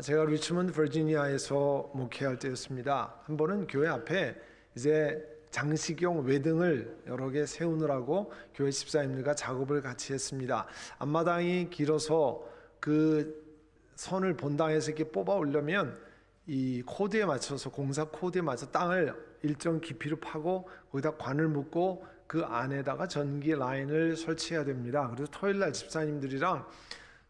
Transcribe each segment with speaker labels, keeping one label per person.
Speaker 1: 제가 리치먼드 버지니아에서 목회할 때였습니다. 한 번은 교회 앞에 이제 장식용 외등을 여러 개 세우느라고 교회 집사님들과 작업을 같이 했습니다. 앞마당이 길어서 그 선을 본당에서 이렇게 뽑아 올려면 이 코드에 맞춰서 공사 코드에 맞춰서 땅을 일정 깊이로 파고 거기다 관을 묶고 그 안에다가 전기 라인을 설치해야 됩니다. 그래서 토요일날 집사님들이랑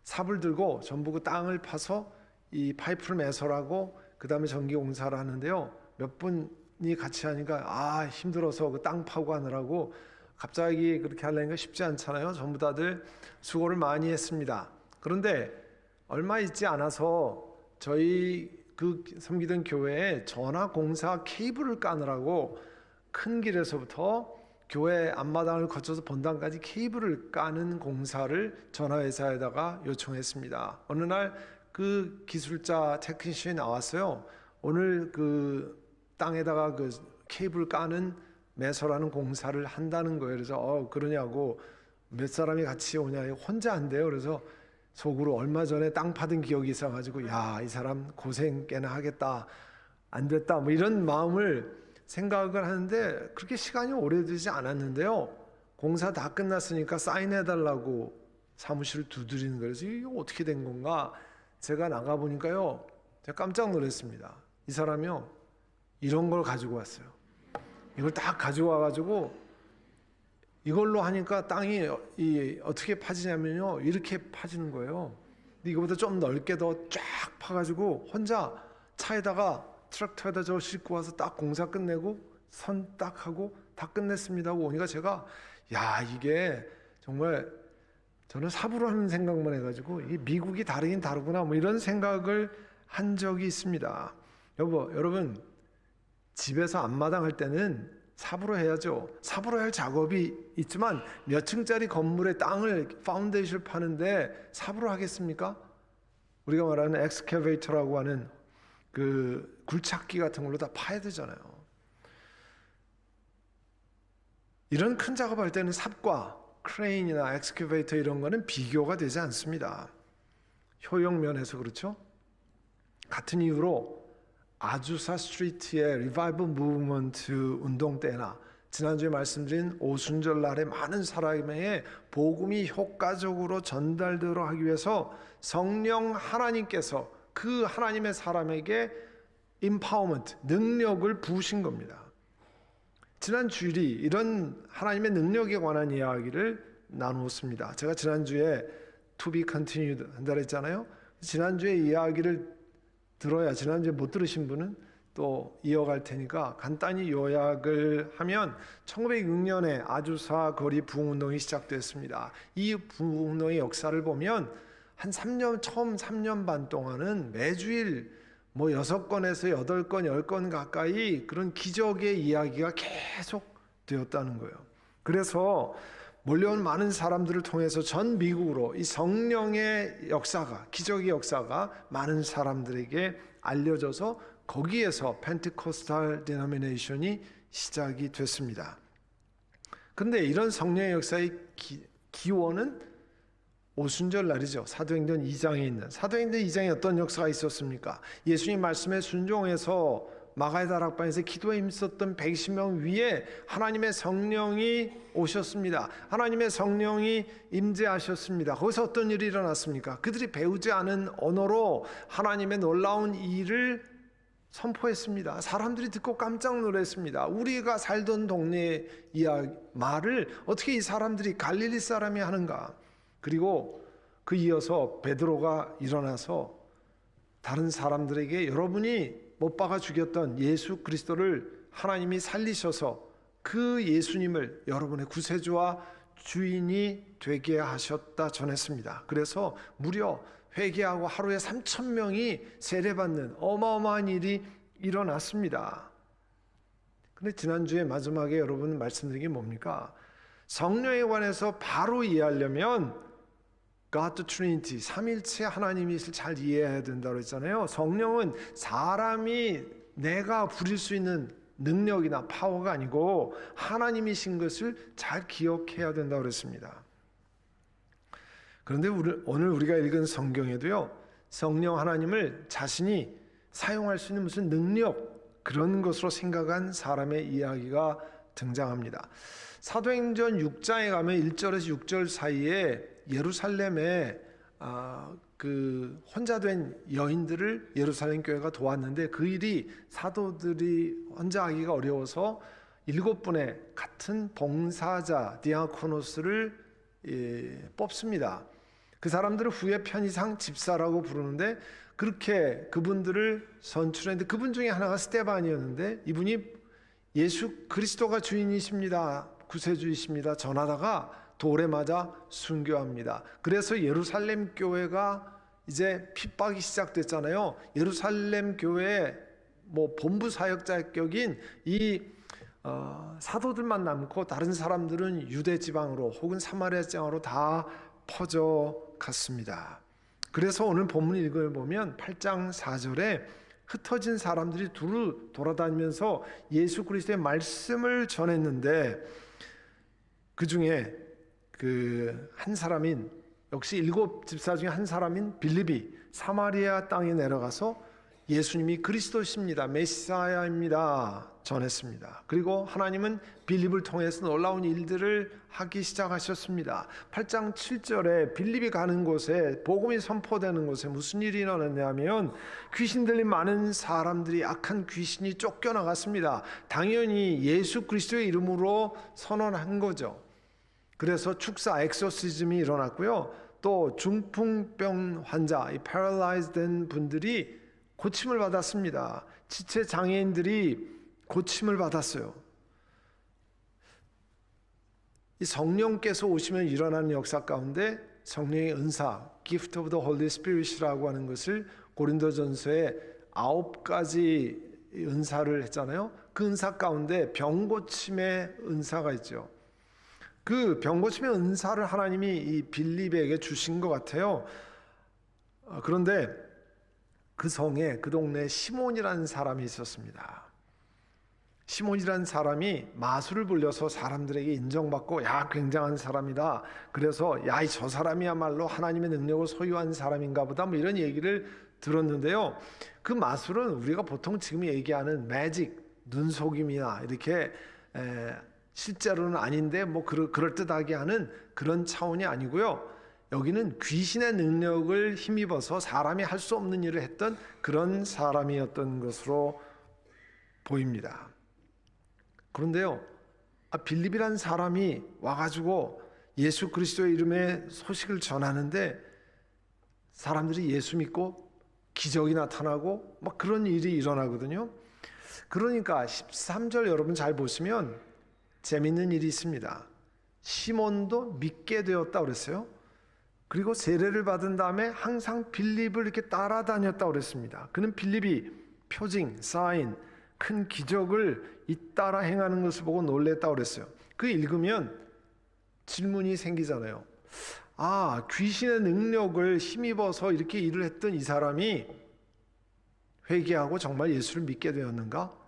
Speaker 1: 삽을 들고 전부 그 땅을 파서 이 파이프를 매설하고 그 다음에 전기 공사를 하는데요. 몇 분이 같이 하니까 힘들어서 그 땅 파고 하느라고 갑자기 그렇게 하려니까 쉽지 않잖아요. 전부 다들 수고를 많이 했습니다. 그런데 얼마 있지 않아서 저희 그 섬기던 교회에 전화 공사 케이블을 까느라고 큰 길에서부터 교회 앞마당을 거쳐서 본당까지 케이블을 까는 공사를 전화회사에다가 요청했습니다. 어느 날 그 기술자 테크니션이 나왔어요. 오늘 그 땅에다가 그 케이블 까는 매설하는 공사를 한다는 거예요. 그래서 그러냐고 몇 사람이 같이 오냐, 혼자 한대요. 그래서 속으로 얼마 전에 땅 파던 기억이 있어가지고 이 사람 고생 꽤나 하겠다, 안 됐다, 뭐 이런 마음을 생각을 하는데 그렇게 시간이 오래되지 않았는데요. 공사 다 끝났으니까 사인해달라고 사무실을 두드리는 거예요. 그래서 이거 어떻게 된 건가? 제가 나가보니까요, 제가 깜짝 놀랐습니다. 이 사람이요, 이런 걸 가지고 왔어요. 이걸 딱 가지고 와가지고 이걸로 하니까 땅이 어떻게 파지냐면요, 이렇게 파지는 거예요. 근데 이거보다 좀 넓게 더 쫙 파가지고 혼자 차에다가 트랙터에다 저 싣고 와서 딱 공사 끝내고 선 딱 하고 다 끝냈습니다 하고 오니까 제가 이게 정말 저는 삽으로 하는 생각만 해가지고 이 미국이 다르긴 다르구나 뭐 이런 생각을 한 적이 있습니다. 여러분 집에서 앞마당 할 때는 삽으로 해야죠. 삽으로 할 작업이 있지만 몇 층짜리 건물의 땅을 파운데이션을 파는데 삽으로 하겠습니까? 우리가 말하는 엑스캐베이터라고 하는 그 굴착기 같은 걸로 다 파야 되잖아요. 이런 큰 작업할 때는 삽과 크레인이나 엑스캐베이터 이런 거는 비교가 되지 않습니다. 효용 면에서 그렇죠. 같은 이유로 아주사 스트리트의 리바이벌 무브먼트 운동 때나 지난주에 말씀드린 오순절 날에 많은 사람에게 복음이 효과적으로 전달되도록 하기 위해서 성령 하나님께서 그 하나님의 사람에게 empowerment, 능력을 부으신 겁니다. 지난 주일이 이런 하나님의 능력에 관한 이야기를 나누었습니다. 제가 지난주에 to be continued 한다 그랬잖아요. 지난주에 이야기를 들어야, 지난주에 못 들으신 분은 또 이어갈 테니까 간단히 요약을 하면 1906년에 아주사 거리 부흥운동이 시작됐습니다. 이 부흥운동의 역사를 보면 한 3년, 처음 3년 반 동안은 매주일 6건에서 8건, 10건 가까이 그런 기적의 이야기가 계속 되었다는 거예요. 그래서 몰려온 많은 사람들을 통해서 전 미국으로 이 성령의 역사가, 기적의 역사가 많은 사람들에게 알려져서 거기에서 펜테코스탈 디노미네이션이 시작이 됐습니다. 그런데 이런 성령의 역사의 기원은 오순절 날이죠. 사도행전 2장에 있는, 사도행전 2장에 어떤 역사가 있었습니까? 예수님 말씀에 순종해서 마가의 다락방에서 기도에 힘썼던 120명 위에 하나님의 성령이 오셨습니다. 하나님의 성령이 임재하셨습니다. 거기서 어떤 일이 일어났습니까? 그들이 배우지 않은 언어로 하나님의 놀라운 일을 선포했습니다. 사람들이 듣고 깜짝 놀랐습니다. 우리가 살던 동네의 말을 어떻게 이 사람들이 갈릴리 사람이 하는가? 그리고 그 이어서 베드로가 일어나서 다른 사람들에게 여러분이 못 박아 죽였던 예수 그리스도를 하나님이 살리셔서 그 예수님을 여러분의 구세주와 주인이 되게 하셨다 전했습니다. 그래서 무려 회개하고 하루에 3,000명이 세례받는 어마어마한 일이 일어났습니다. 근데 지난주에 마지막에 여러분 말씀드린 게 뭡니까? 성령에 관해서 바로 이해하려면 God the Trinity, 삼일체 하나님이실 잘 이해해야 된다고 했잖아요. 성령은 사람이 내가 부릴 수 있는 능력이나 파워가 아니고 하나님이신 것을 잘 기억해야 된다고 그랬습니다. 그런데 오늘 우리가 읽은 성경에도요, 성령 하나님을 자신이 사용할 수 있는 무슨 능력, 그런 것으로 생각한 사람의 이야기가 등장합니다. 사도행전 6장에 가면 1절에서 6절 사이에 예루살렘에 그 혼자 된 여인들을 예루살렘 교회가 도왔는데, 그 일이 사도들이 혼자 하기가 어려워서 7분의 같은 봉사자 디아코노스를 뽑습니다. 그 사람들을 후에 편의상 집사라고 부르는데, 그렇게 그분들을 선출했는데 그분 중에 하나가 스데반이었는데, 이분이 예수 그리스도가 주인이십니다, 구세주이십니다 전하다가 돌에 맞아 순교합니다. 그래서 예루살렘 교회가 이제 핍박이 시작됐잖아요. 예루살렘 교회 본부 사역자격인 이 사도들만 남고 다른 사람들은 유대 지방으로 혹은 사마리아 지방으로 다 퍼져 갔습니다. 그래서 오늘 본문 읽어보면 8장 4절에 흩어진 사람들이 두루 돌아다니면서 예수 그리스도의 말씀을 전했는데, 그 중에 그 한 사람인, 역시 7 집사 중에 한 사람인 빌립이 사마리아 땅에 내려가서 예수님이 그리스도십니다, 메시아입니다 전했습니다. 그리고 하나님은 빌립을 통해서 놀라운 일들을 하기 시작하셨습니다. 8장 7절에 빌립이 가는 곳에, 복음이 선포되는 곳에 무슨 일이 일어났냐면, 귀신 들린 많은 사람들이, 악한 귀신이 쫓겨나갔습니다. 당연히 예수 그리스도의 이름으로 선언한 거죠. 그래서 축사 엑소시즘이 일어났고요. 또 중풍병 환자, 이 패럴라이즈 된 분들이 고침을 받았습니다. 지체 장애인들이 고침을 받았어요. 이 성령께서 오시면 일어나는 역사 가운데 성령의 은사, Gift of the Holy Spirit이라고 하는 것을 고린도전서에 9가지 은사를 했잖아요. 그 은사 가운데 병고침의 은사가 있죠. 그 병고침의 은사를 하나님이 이 빌립에게 주신 것 같아요. 그런데 그 성에, 그 동네에 시몬이라는 사람이 있었습니다. 시몬이라는 사람이 마술을 불려서 사람들에게 인정받고, 야, 굉장한 사람이다, 그래서 야, 저 사람이야말로 하나님의 능력을 소유한 사람인가 보다, 이런 얘기를 들었는데요. 그 마술은 우리가 보통 지금 얘기하는 매직, 눈속임이나 이렇게 실제로는 아닌데 그럴듯하게 하는 그런 차원이 아니고요. 여기는 귀신의 능력을 힘입어서 사람이 할 수 없는 일을 했던 그런 사람이었던 것으로 보입니다. 그런데요, 빌립이라는 사람이 와가지고 예수 그리스도의 이름의 소식을 전하는데, 사람들이 예수 믿고 기적이 나타나고 그런 일이 일어나거든요. 그러니까 13절 여러분 잘 보시면 재밌는 일이 있습니다. 시몬도 믿게 되었다 그랬어요. 그리고 세례를 받은 다음에 항상 빌립을 이렇게 따라다녔다 그랬습니다. 그는 빌립이 표징, 사인, 큰 기적을 잇따라 행하는 것을 보고 놀랬다 그랬어요. 그 읽으면 질문이 생기잖아요. 귀신의 능력을 힘입어서 이렇게 일을 했던 이 사람이 회개하고 정말 예수를 믿게 되었는가?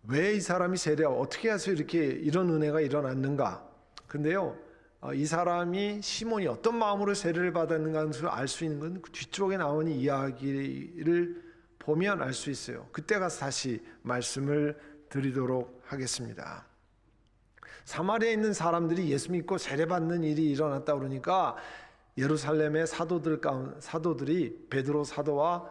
Speaker 1: 왜 이 사람이 어떻게 해서 이렇게 이런 은혜가 일어났는가? 근데요, 이 사람이 시몬이 어떤 마음으로 세례를 받았는가를 알 수 있는 건 그 뒤쪽에 나오는 이야기를 보면 알 수 있어요. 그때 가서 다시 말씀을 드리도록 하겠습니다. 사마리아에 있는 사람들이 예수 믿고 세례받는 일이 일어났다 그러니까 예루살렘의 사도들이 베드로 사도와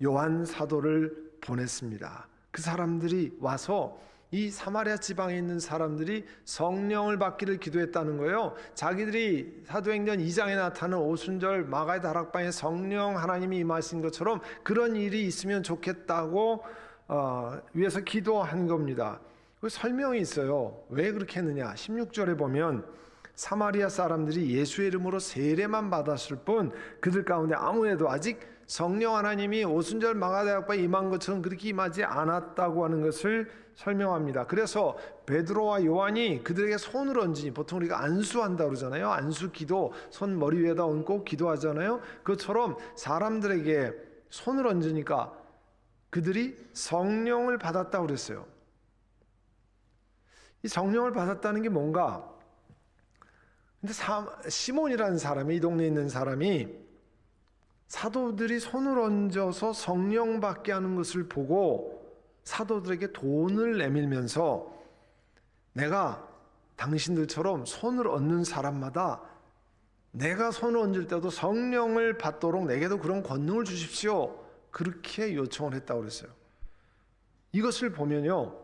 Speaker 1: 요한 사도를 보냈습니다. 그 사람들이 와서 이 사마리아 지방에 있는 사람들이 성령을 받기를 기도했다는 거예요. 자기들이 사도행전 2장에 나타나는 오순절 마가의 다락방에 성령 하나님이 임하신 것처럼 그런 일이 있으면 좋겠다고 위해서 기도한 겁니다. 그 설명이 있어요. 왜 그렇게 했느냐? 16절에 보면 사마리아 사람들이 예수의 이름으로 세례만 받았을 뿐 그들 가운데 아무에도 아직 성령 하나님이 오순절 마가다락방에 임한 것처럼 그렇게 임하지 않았다고 하는 것을 설명합니다. 그래서 베드로와 요한이 그들에게 손을 얹으니, 보통 우리가 안수한다 그러잖아요. 안수 기도, 손 머리 위에다 얹고 기도하잖아요. 그것처럼 사람들에게 손을 얹으니까 그들이 성령을 받았다고 그랬어요. 이 성령을 받았다는 게 뭔가? 근데 시몬이라는 사람이, 이 동네에 있는 사람이 사도들이 손을 얹어서 성령 받게 하는 것을 보고 사도들에게 돈을 내밀면서 내가 당신들처럼 손을 얹는 사람마다 내가 손을 얹을 때도 성령을 받도록 내게도 그런 권능을 주십시오. 그렇게 요청을 했다고 그랬어요. 이것을 보면요,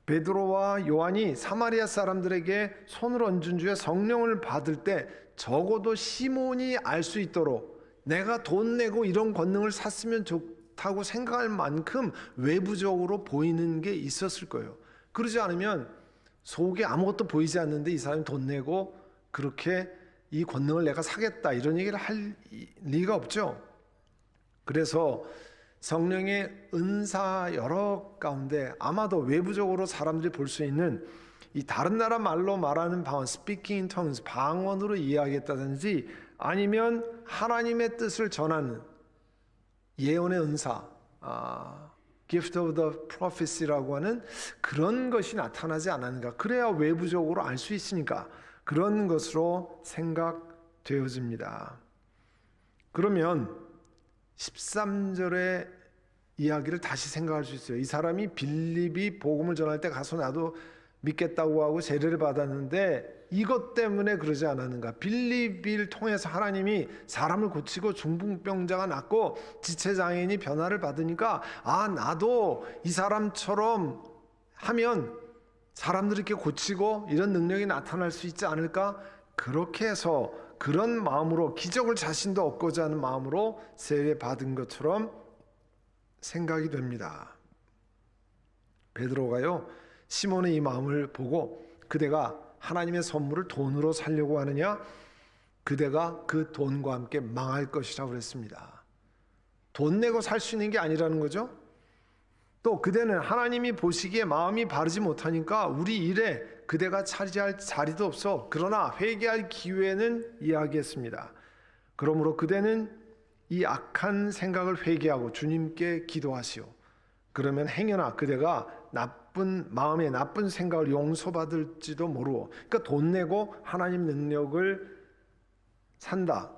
Speaker 1: 베드로와 요한이 사마리아 사람들에게 손을 얹은 주에 성령을 받을 때 적어도 시몬이 알 수 있도록 내가 돈 내고 이런 권능을 샀으면 좋다고 생각할 만큼 외부적으로 보이는 게 있었을 거예요. 그러지 않으면 속에 아무것도 보이지 않는데 이 사람이 돈 내고 그렇게 이 권능을 내가 사겠다 이런 얘기를 할 리가 없죠. 그래서 성령의 은사 여러 가운데 아마도 외부적으로 사람들이 볼 수 있는 이 다른 나라 말로 말하는 방언, speaking in tongues, 방언으로 이야기했다든지 아니면 하나님의 뜻을 전하는 예언의 은사, gift of the prophecy라고 하는 그런 것이 나타나지 않았는가. 그래야 외부적으로 알 수 있으니까 그런 것으로 생각되어집니다. 그러면 13절의 이야기를 다시 생각할 수 있어요. 이 사람이 빌립이 복음을 전할 때 가서 나도 믿겠다고 하고 세례를 받았는데 이것 때문에 그러지 않았는가. 빌립을 통해서 하나님이 사람을 고치고 중풍병자가 낫고 지체장애인이 변화를 받으니까 나도 이 사람처럼 하면 사람들이 이렇게 고치고 이런 능력이 나타날 수 있지 않을까. 그렇게 해서 그런 마음으로 기적을 자신도 얻고자 하는 마음으로 세례 받은 것처럼 생각이 됩니다. 베드로가요, 시몬의 이 마음을 보고 그대가 하나님의 선물을 돈으로 살려고 하느냐? 그대가 그 돈과 함께 망할 것이라고 그랬습니다. 돈 내고 살 수 있는 게 아니라는 거죠. 또 그대는 하나님이 보시기에 마음이 바르지 못하니까 우리 일에 그대가 차지할 자리도 없어. 그러나 회개할 기회는 이야기했습니다. 그러므로 그대는 이 악한 생각을 회개하고 주님께 기도하시오. 그러면 행여나 그대가 마음의 나쁜 생각을 용서받을지도 모르고. 그러니까 돈 내고 하나님 능력을 산다.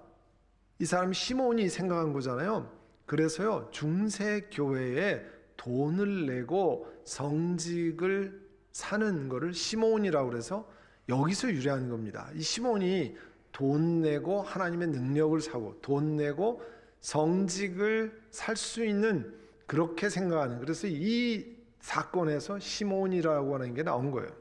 Speaker 1: 이 사람이 시몬이 생각한 거잖아요. 그래서요, 중세교회에 돈을 내고 성직을 사는 거를 시몬이라고 그래서 여기서 유래하는 겁니다. 이 시몬이 돈 내고 하나님의 능력을 사고 돈 내고 성직을 살 수 있는 그렇게 생각하는, 그래서 이 사건에서 시몬이라고 하는 게 나온 거예요.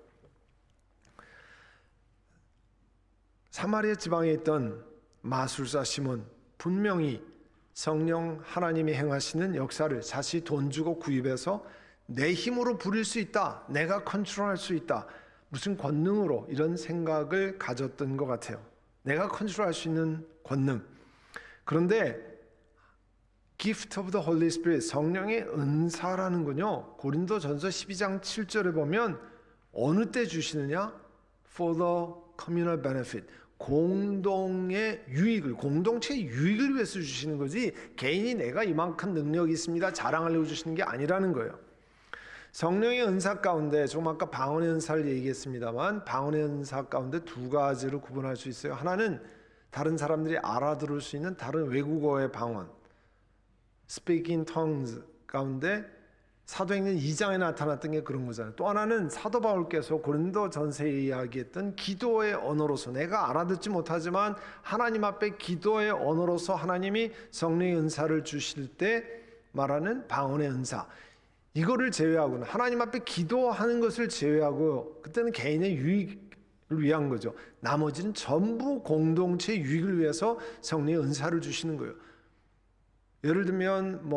Speaker 1: 사마리아 지방에 있던 마술사 시몬, 분명히 성령 하나님이 행하시는 역사를 자신이 돈 주고 구입해서 내 힘으로 부릴 수 있다, 내가 컨트롤할 수 있다, 무슨 권능으로 이런 생각을 가졌던 것 같아요. 내가 컨트롤할 수 있는 권능. 그런데 gift of the Holy Spirit, 성령의 은사라는 건요, 고린도전서 12장 7절에 보면 어느 때 주시느냐? For the communal benefit, 공동의 유익을, 공동체의 유익을 위해서 주시는 거지 개인이 내가 이만큼 능력이 있습니다 자랑하려고 주시는 게 아니라는 거예요. 성령의 은사 가운데, 조금 아까 방언의 은사를 얘기했습니다만 방언의 은사 가운데 두 가지로 구분할 수 있어요. 하나는 다른 사람들이 알아들을 수 있는 다른 외국어의 방언, Speaking tongues 가운데 사도행전 2장에 나타났던 게 그런 거잖아요. 또 하나는 사도 바울께서 고린도전서에 이야기했던 기도의 언어로서, 내가 알아듣지 못하지만 하나님 앞에 기도의 언어로서 하나님이 성령의 은사를 주실 때 말하는 방언의 은사, 이거를 제외하고는, 하나님 앞에 기도하는 것을 제외하고, 그때는 개인의 유익을 위한 거죠. 나머지는 전부 공동체의 유익을 위해서 성령의 은사를 주시는 거예요. 예를 들면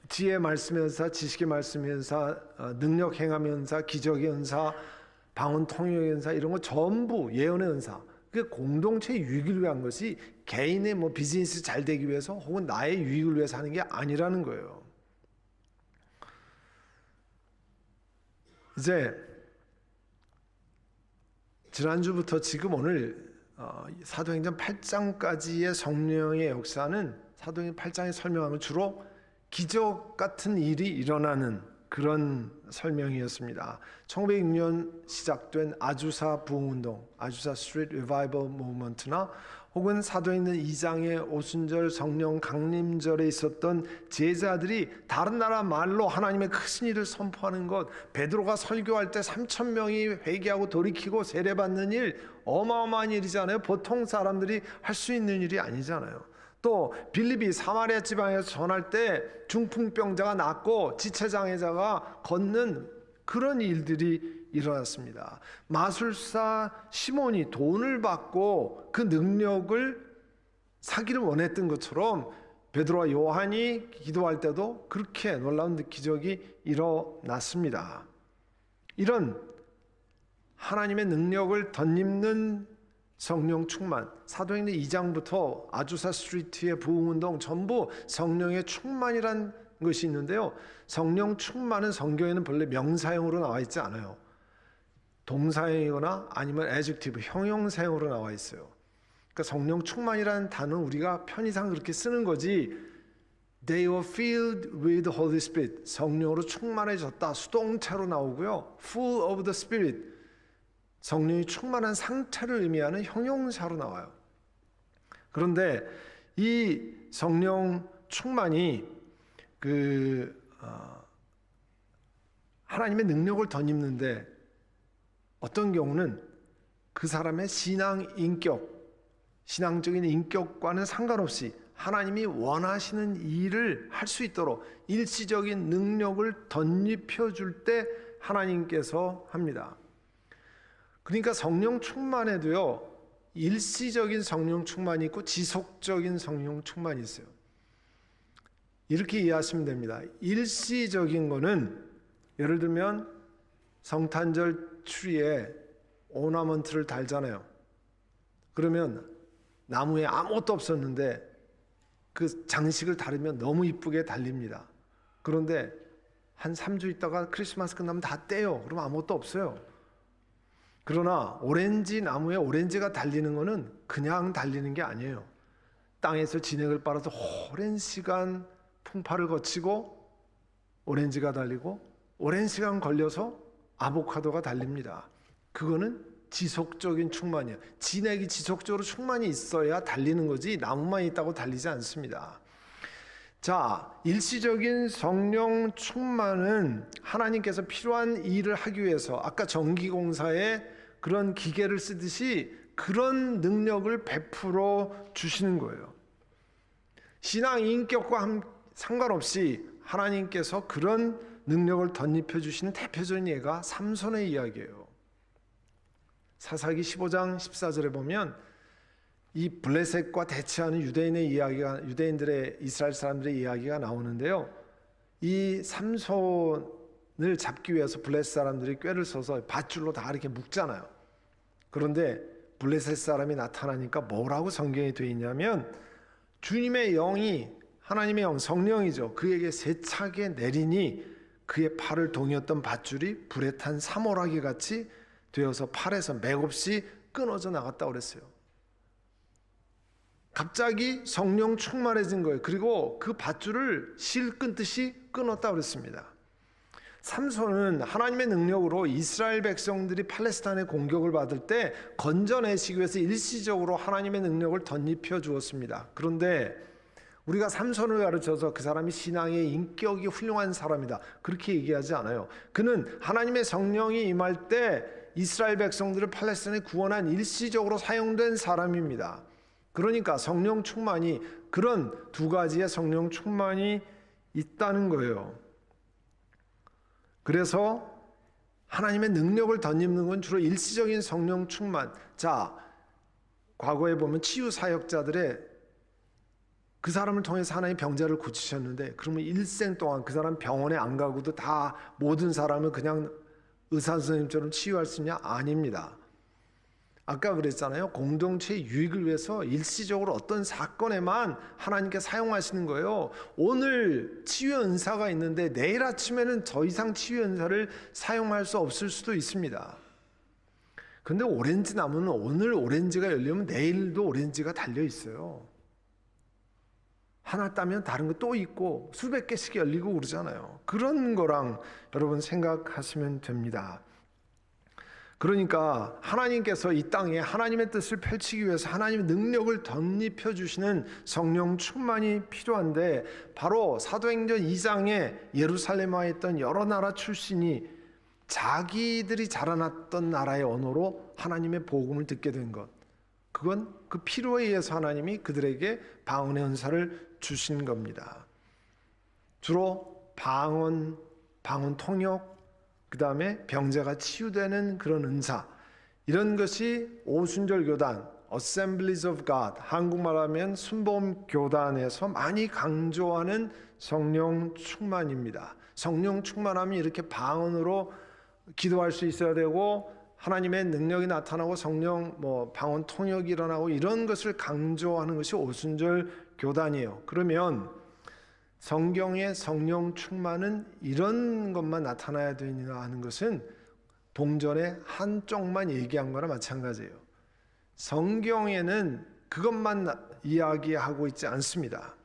Speaker 1: 지혜의 말씀의 은사, 지식의 말씀의 은사, 능력 행함의 은사, 기적의 은사, 방언 통역의 은사, 이런 거 전부 예언의 은사. 그게 공동체의 유익을 위한 것이 개인의 비즈니스 잘 되기 위해서 혹은 나의 유익을 위해서 하는 게 아니라는 거예요. 이제 지난주부터 지금 오늘 사도행전 8장까지의 성령의 역사는 사도행전 8장에 설명하면 주로 기적 같은 일이 일어나는 그런 설명이었습니다. 1906년 시작된 아주사 부흥운동, 아주사 스트리트 리바이벌 무브먼트나 혹은 사도행전 2장의 오순절 성령 강림절에 있었던 제자들이 다른 나라 말로 하나님의 크신 일을 선포하는 것, 베드로가 설교할 때 3,000명이 회개하고 돌이키고 세례받는 일, 어마어마한 일이잖아요. 보통 사람들이 할 수 있는 일이 아니잖아요. 또 빌립이 사마리아 지방에서 전할 때 중풍병자가 낫고 지체장애자가 걷는 그런 일들이 일어났습니다. 마술사 시몬이 돈을 받고 그 능력을 사기를 원했던 것처럼 베드로와 요한이 기도할 때도 그렇게 놀라운 기적이 일어났습니다. 이런 하나님의 능력을 덧입는 성령 충만, 사도행전 2장부터 아주사 스트리트의 부흥운동 전부 성령의 충만이란 것이 있는데요. 성령 충만은 성경에는 본래 명사형으로 나와 있지 않아요. 동사형이거나 아니면 adjective, 형용사형으로 나와 있어요. 그러니까 성령 충만이라는 단어는 우리가 편의상 그렇게 쓰는 거지. They were filled with the Holy Spirit. 성령으로 충만해졌다. 수동태로 나오고요. Full of the Spirit. 성령이 충만한 상태를 의미하는 형용사로 나와요. 그런데 이 성령 충만이 하나님의 능력을 덧입는데 어떤 경우는 그 사람의 신앙 인격, 신앙적인 인격과는 상관없이 하나님이 원하시는 일을 할 수 있도록 일시적인 능력을 덧입혀 줄 때 하나님께서 합니다. 그러니까 성령 충만에도요, 일시적인 성령 충만이 있고 지속적인 성령 충만이 있어요. 이렇게 이해하시면 됩니다. 일시적인 거는 예를 들면 성탄절 트리에 오너먼트를 달잖아요. 그러면 나무에 아무것도 없었는데 그 장식을 달으면 너무 이쁘게 달립니다. 그런데 한 3주 있다가 크리스마스 끝나면 다 떼요. 그러면 아무것도 없어요. 그러나 오렌지 나무에 오렌지가 달리는 것은 그냥 달리는 게 아니에요. 땅에서 진액을 빨아서 오랜 시간 풍파를 거치고 오렌지가 달리고 오랜 시간 걸려서 아보카도가 달립니다. 그거는 지속적인 충만이에요. 진액이 지속적으로 충만이 있어야 달리는 거지 나무만 있다고 달리지 않습니다. 자, 일시적인 성령 충만은 하나님께서 필요한 일을 하기 위해서 아까 전기공사에 그런 기계를 쓰듯이 그런 능력을 베풀어 주시는 거예요. 신앙 인격과 상관없이 하나님께서 그런 능력을 덧입혀 주시는 대표적인 예가 삼손의 이야기예요. 사사기 15장 14절에 보면 이 블레셋과 대치하는 유대인들의 이스라엘 사람들의 이야기가 나오는데요. 이 삼손을 잡기 위해서 블레셋 사람들이 꾀를 써서 밧줄로 다 이렇게 묶잖아요. 그런데 블레셋 사람이 나타나니까 뭐라고 성경에 되어 있냐면 주님의 영이 하나님의 영 성령이죠. 그에게 세차게 내리니 그의 팔을 동였던 밧줄이 불에 탄 사모라기 같이 되어서 팔에서 맥없이 끊어져 나갔다고 그랬어요. 갑자기 성령 충만해진 거예요. 그리고 그 밧줄을 실 끊듯이 끊었다고 그랬습니다. 삼손은 하나님의 능력으로 이스라엘 백성들이 팔레스타인의 공격을 받을 때 건져내시기 위해서 일시적으로 하나님의 능력을 덧입혀 주었습니다. 그런데 우리가 삼손을 가르쳐서 그 사람이 신앙의 인격이 훌륭한 사람이다 그렇게 얘기하지 않아요. 그는 하나님의 성령이 임할 때 이스라엘 백성들을 팔레스타인에 구원한 일시적으로 사용된 사람입니다. 그러니까 성령 충만이 그런 두 가지의 성령 충만이 있다는 거예요. 그래서 하나님의 능력을 덧입는 건 주로 일시적인 성령 충만. 자, 과거에 보면 치유 사역자들의 그 사람을 통해서 하나님 병자를 고치셨는데 그러면 일생 동안 그 사람 병원에 안 가고도 다 모든 사람을 그냥 의사 선생님처럼 치유할 수 있냐? 아닙니다. 아까 그랬잖아요. 공동체의 유익을 위해서 일시적으로 어떤 사건에만 하나님께 사용하시는 거예요. 오늘 치유 은사가 있는데 내일 아침에는 더 이상 치유 은사를 사용할 수 없을 수도 있습니다. 그런데 오렌지 나무는 오늘 오렌지가 열리면 내일도 오렌지가 달려 있어요. 하나 따면 다른 거 또 있고 수백 개씩 열리고 그러잖아요. 그런 거랑 여러분 생각하시면 됩니다. 그러니까 하나님께서 이 땅에 하나님의 뜻을 펼치기 위해서 하나님의 능력을 덧입혀 주시는 성령 충만이 필요한데, 바로 사도행전 2장에 예루살렘에 와 있던 여러 나라 출신이 자기들이 자라났던 나라의 언어로 하나님의 복음을 듣게 된 것, 그건 그 필요에 의해서 하나님이 그들에게 방언의 은사를 주신 겁니다. 주로 방언 통역, 그 다음에 병자가 치유되는 그런 은사, 이런 것이 오순절 교단, Assemblies of God, 한국말로 하면 순복음 교단에서 많이 강조하는 성령 충만입니다. 성령 충만하면 이렇게 방언으로 기도할 수 있어야 되고, 하나님의 능력이 나타나고 성령 방언 통역이 일어나고, 이런 것을 강조하는 것이 오순절 교단이에요. 그러면 성경의 성령 충만은 이런 것만 나타나야 되느냐 하는 것은 동전의 한쪽만 얘기한 거나 마찬가지예요. 성경에는 그것만 이야기하고 있지 않습니다.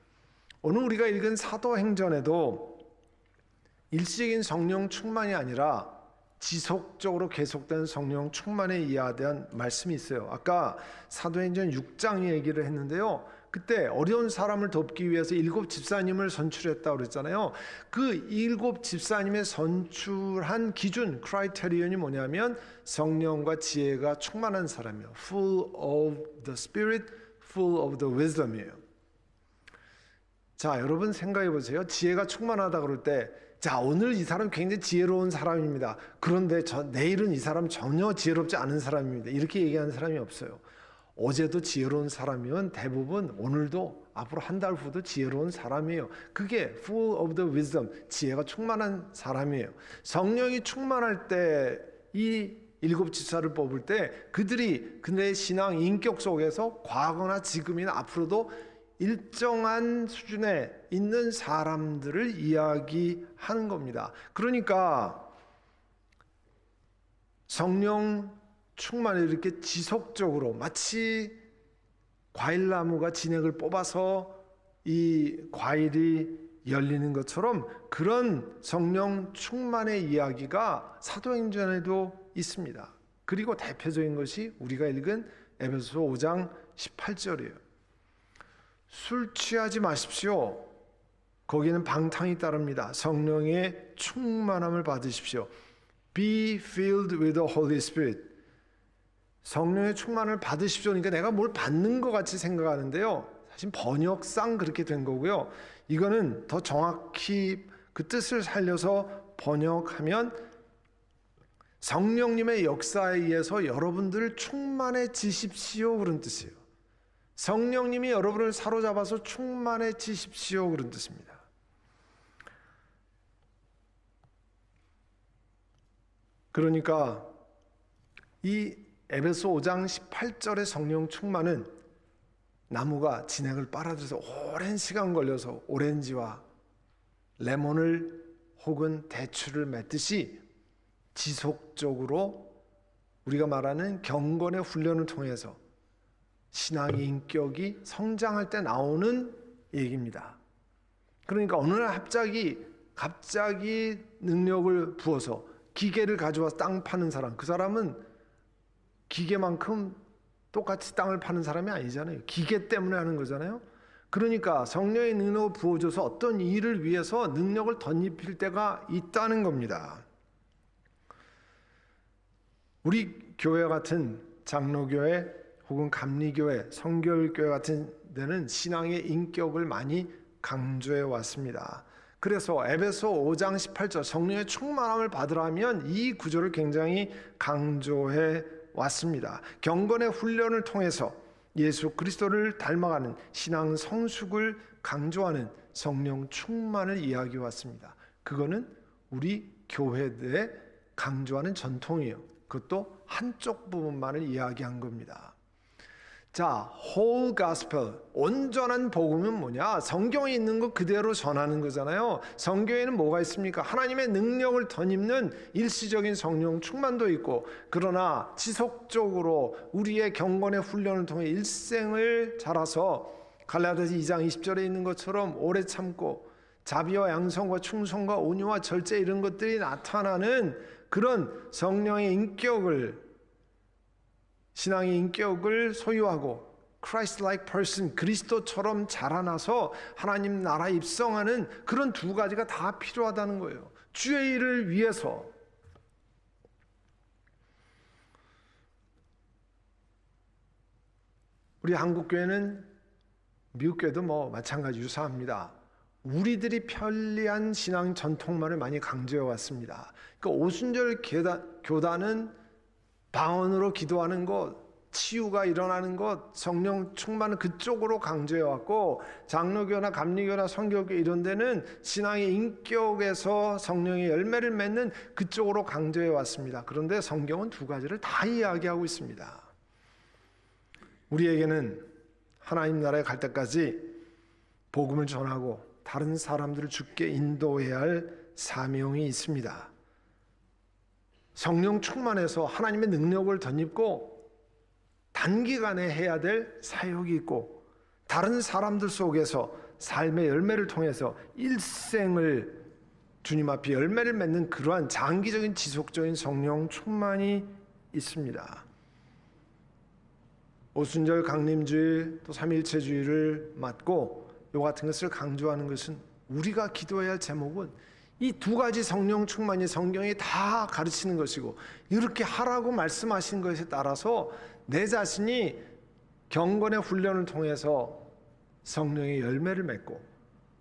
Speaker 1: 오늘 우리가 읽은 사도행전에도 일시적인 성령 충만이 아니라 지속적으로 계속된 성령 충만에 대한 말씀이 있어요. 아까 사도행전 6장 얘기를 했는데요, 그때 어려운 사람을 돕기 위해서 7 집사님을 선출했다고 그랬잖아요. 그 7 집사님의 선출한 기준, 크라이테리언이 뭐냐면 성령과 지혜가 충만한 사람이에요. Full of the Spirit, full of the wisdom이에요. 자, 여러분 생각해 보세요. 지혜가 충만하다 그럴 때, 자, 오늘 이 사람 굉장히 지혜로운 사람입니다. 그런데 내일은 이 사람 전혀 지혜롭지 않은 사람입니다. 이렇게 얘기하는 사람이 없어요. 어제도 지혜로운 사람이면 대부분 오늘도 앞으로 한 달 후도 지혜로운 사람이에요. 그게 full of the wisdom, 지혜가 충만한 사람이에요. 성령이 충만할 때 이 7 집사를 뽑을 때 그들의 신앙 인격 속에서 과거나 지금이나 앞으로도 일정한 수준에 있는 사람들을 이야기하는 겁니다. 그러니까 성령 충만을 이렇게 지속적으로, 마치 과일나무가 진액을 뽑아서 이 과일이 열리는 것처럼, 그런 성령 충만의 이야기가 사도행전에도 있습니다. 그리고 대표적인 것이 우리가 읽은 에베소서 5장 18절이에요. 술 취하지 마십시오. 거기는 방탕이 따릅니다. 성령의 충만함을 받으십시오. Be filled with the Holy Spirit. 성령의 충만을 받으십시오. 그러니까 내가 뭘 받는 것 같이 생각하는데요, 사실 번역상 그렇게 된 거고요. 이거는 더 정확히 그 뜻을 살려서 번역하면 성령님의 역사에 의해서 여러분들 충만해지십시오, 그런 뜻이에요. 성령님이 여러분을 사로잡아서 충만해지십시오, 그런 뜻입니다. 그러니까 이 에베소 5장 18절의 성령 충만은 나무가 진액을 빨아들여서 오랜 시간 걸려서 오렌지와 레몬을 혹은 대추를 맺듯이 지속적으로 우리가 말하는 경건의 훈련을 통해서 신앙의 인격이 성장할 때 나오는 얘기입니다. 그러니까 어느 날 갑자기 능력을 부어서 기계를 가져와서 땅 파는 사람, 그 사람은 기계만큼 똑같이 땅을 파는 사람이 아니잖아요. 기계 때문에 하는 거잖아요. 그러니까 성령의 능력을 부어줘서 어떤 일을 위해서 능력을 덧입힐 때가 있다는 겁니다. 우리 교회 같은 장로교회 혹은 감리교회, 성결교회 같은 데는 신앙의 인격을 많이 강조해 왔습니다. 그래서 에베소 5장 18절 성령의 충만함을 받으라면 이 구절을 굉장히 강조해 왔습니다. 경건의 훈련을 통해서 예수 그리스도를 닮아가는 신앙 성숙을 강조하는 성령 충만을 이야기해 왔습니다. 그거는 우리 교회들의 강조하는 전통이에요. 그것도 한쪽 부분만을 이야기한 겁니다. 자, whole gospel, 온전한 복음은 뭐냐? 성경에 있는 거 그대로 전하는 거잖아요. 성경에는 뭐가 있습니까? 하나님의 능력을 덧입는 일시적인 성령 충만도 있고, 그러나 지속적으로 우리의 경건의 훈련을 통해 일생을 자라서 갈라디아서 2장 20절에 있는 것처럼 오래 참고 자비와 양성과 충성과 온유와 절제 이런 것들이 나타나는 그런 성령의 인격을, 신앙의 인격을 소유하고 Christ-like person, 그리스도처럼 자라나서 하나님 나라에 입성하는 그런 두 가지가 다 필요하다는 거예요. 주의 일을 위해서. 우리 한국교회는 미국교회도 마찬가지 유사합니다. 우리들이 편리한 신앙 전통만을 많이 강조해 왔습니다. 그러니까 오순절 교단은 방언으로 기도하는 것, 치유가 일어나는 것, 성령 충만은 그쪽으로 강조해 왔고, 장로교나 감리교나 선교교 이런 데는 신앙의 인격에서 성령의 열매를 맺는 그쪽으로 강조해 왔습니다. 그런데 성경은 두 가지를 다 이야기하고 있습니다. 우리에게는 하나님 나라에 갈 때까지 복음을 전하고 다른 사람들을 주께 인도해야 할 사명이 있습니다. 성령 충만해서 하나님의 능력을 덧입고 단기간에 해야 될 사역이 있고, 다른 사람들 속에서 삶의 열매를 통해서 일생을 주님 앞에 열매를 맺는 그러한 장기적인 지속적인 성령 충만이 있습니다. 오순절 강림주일 또 삼일체주일을 맞고 요 같은 것을 강조하는 것은, 우리가 기도해야 할 제목은 이 두 가지 성령 충만이 성경이 다 가르치는 것이고, 이렇게 하라고 말씀하신 것에 따라서 내 자신이 경건의 훈련을 통해서 성령의 열매를 맺고,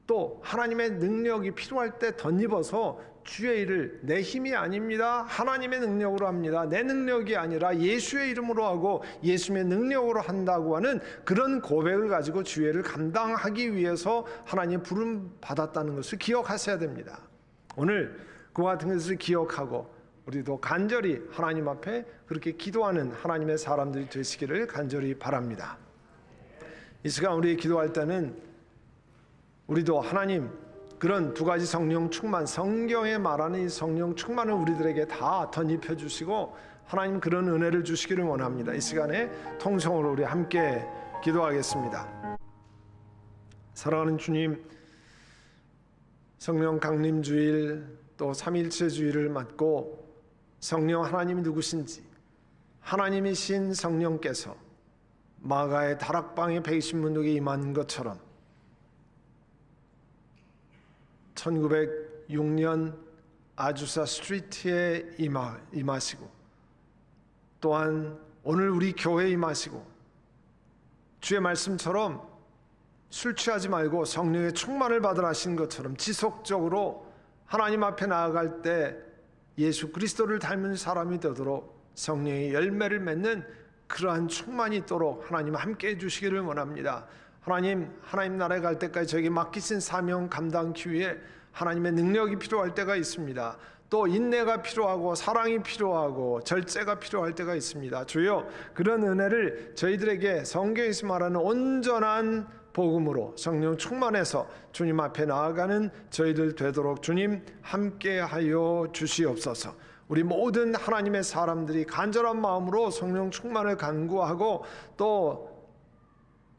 Speaker 1: 또 하나님의 능력이 필요할 때 덧입어서 주의 일을 내 힘이 아닙니다, 하나님의 능력으로 합니다, 내 능력이 아니라 예수의 이름으로 하고 예수의 능력으로 한다고 하는 그런 고백을 가지고 주의 일을 감당하기 위해서 하나님의 부름 받았다는 것을 기억하셔야 됩니다. 오늘 그와 같은 것을 기억하고 우리도 간절히 하나님 앞에 그렇게 기도하는 하나님의 사람들이 되시기를 간절히 바랍니다. 이 시간 우리 기도할 때는 우리도 하나님 그런 두 가지 성령 충만, 성경에 말하는 이 성령 충만을 우리들에게 다 덧입혀 주시고 하나님 그런 은혜를 주시기를 원합니다. 이 시간에 통성으로 우리 함께 기도하겠습니다. 사랑하는 주님, 성령 강림주일 또 삼일체주일을 맞고 성령 하나님이 누구신지, 하나님이신 성령께서 마가의 다락방에 120문독에 임한 것처럼 1906년 아주사 스트리트에 임하시고, 또한 오늘 우리 교회에 임하시고, 주의 말씀처럼 술 취하지 말고 성령의 충만을 받으라 하신 것처럼 지속적으로 하나님 앞에 나아갈 때 예수 그리스도를 닮은 사람이 되도록 성령의 열매를 맺는 그러한 충만이 있도록 하나님 함께 해주시기를 원합니다. 하나님 나라에 갈 때까지 저에게 맡기신 사명 감당하기 위해 하나님의 능력이 필요할 때가 있습니다. 또 인내가 필요하고 사랑이 필요하고 절제가 필요할 때가 있습니다. 주여, 그런 은혜를 저희들에게 성경에서 말하는 온전한 복음으로 성령 충만해서 주님 앞에 나아가는 저희들 되도록 주님 함께하여 주시옵소서. 우리 모든 하나님의 사람들이 간절한 마음으로 성령 충만을 간구하고 또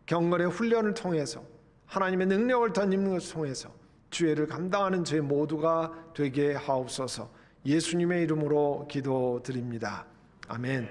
Speaker 1: 경건의 훈련을 통해서 하나님의 능력을 덧입는 것을 통해서 주의를 감당하는 저희 모두가 되게 하옵소서. 예수님의 이름으로 기도드립니다. 아멘.